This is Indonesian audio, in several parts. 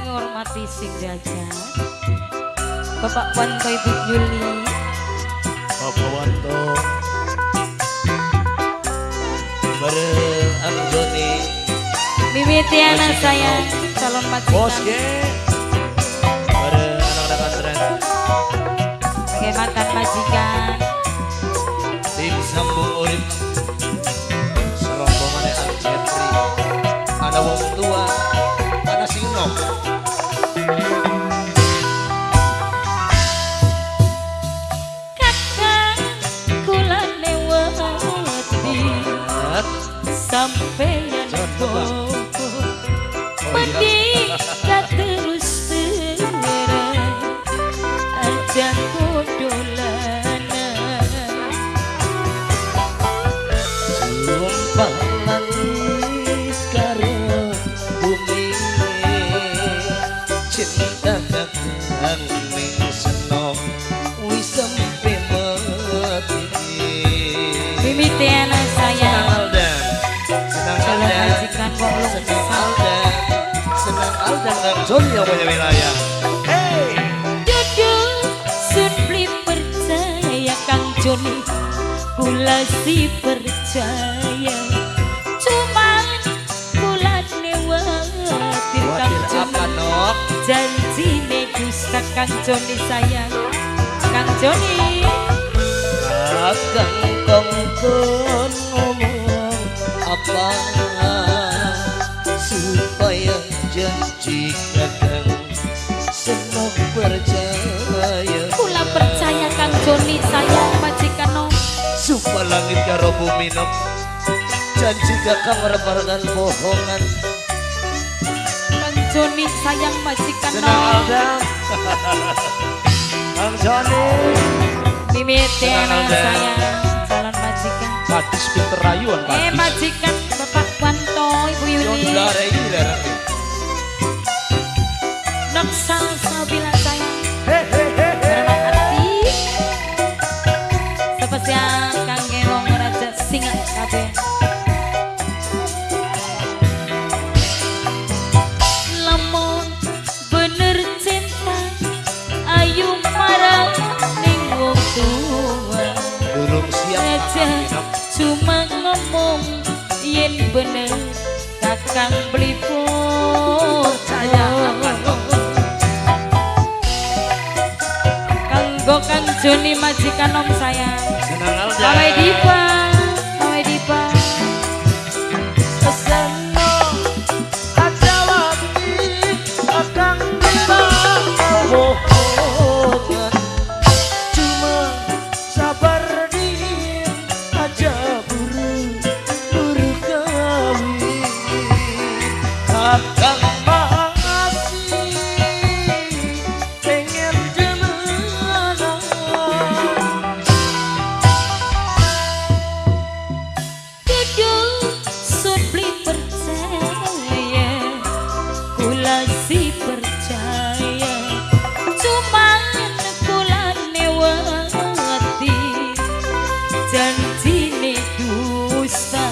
menghormati sing jajan. Bapak Wanto, Ibu Yuli. Bapak Wanto bareng Anjoni. Mimiti anak saya, calon majikan. Boske bareng anak-anak antren. Pakai makan majikan. Tim sambung urip serombongan Anjentri. Ada wong tua, ada sing nom. Kakang kula lewati sampeyan kok mati terus terai aja kodolana Sumpah langit karo bumi cinta kakang ning seno wis sampe mati. mimiti anak saya Senang calon Aldan, majikan wong senang lungsa Aldan, senang Aldan Kang Joni yang punya wilayah. Hey, duduk sun beli percaya Kang Joni kula si percaya cuman kula newatir Kang wadir apa Joni nok? janji negusta Kang Joni sayang Kang Joni Kakang kongkon ngomong apa supaya janji kakang senang percaya. kula percaya Kang Joni sayang majikan nom Sumpah langit karo bumi nok janji kakang mereparkan bohongan. Kang Joni sayang majikan Senang nom Aldan Kang Joni mimiti Senang anak Aldan. saya calon majikan Padis pinter rayuan Padis majikan Bapak Wanto Ibu Yon Yuli belare ini larang nok salsa bila sayang berenang hati spesial kangge wong raja singa kabeh lamun bener cinta ayu marang ning wong tua Durung siap aja cuma ngomong yen bener kakang beli percaya kanggo Kang Joni majikan om sayang Senang Aldan Mawai Dipa Mawai Dipa Kesana ada waktu akan bilang bohongan cuma sabar dingin aja buru kawin kakang masih pengen jemenang. duduk sun beli percaya kula si percaya cuman kula newati janjine dusta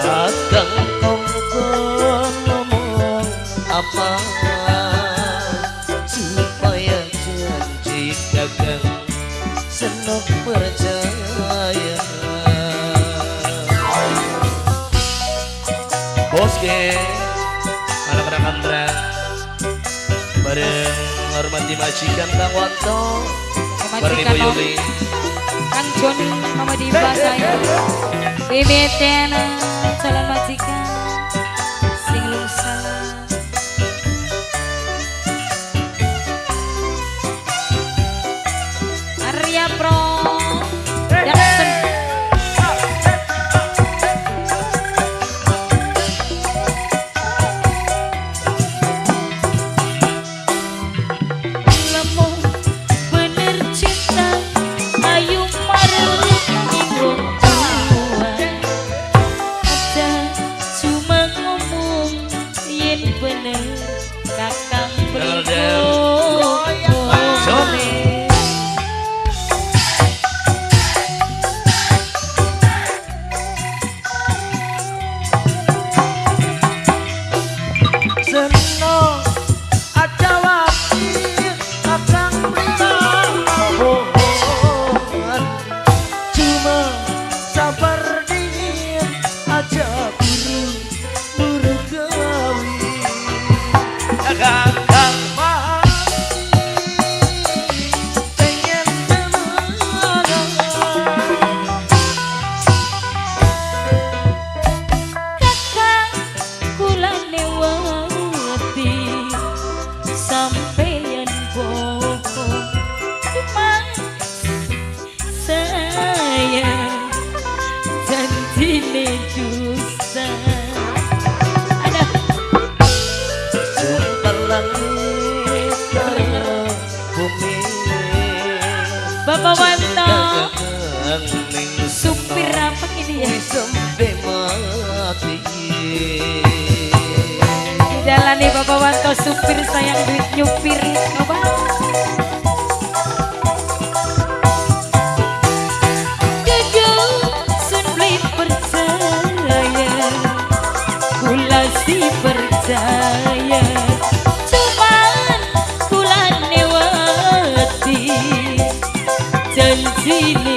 Kakang kongkon ngomong apa supaya janji kakang senang percaya. Boske anak-anak antren bareng hormati majikan Kang Wanto bareng Ibu majikan om Yuli. Kang Joni Mama Dipa saya mimiti anak calon majikan sing salam Arya Pro Jackson lamun bener cinta ayu marang ning wong tua aja cuma ngomong yen bener kakang Aldan. berbohong Bapak Wanto. ning Supir apa ini ya? sampai mati. Jalan nih Bapak Wanto, supir sayang duit nyupir. Bapak. Si percaya cuman kula newati janji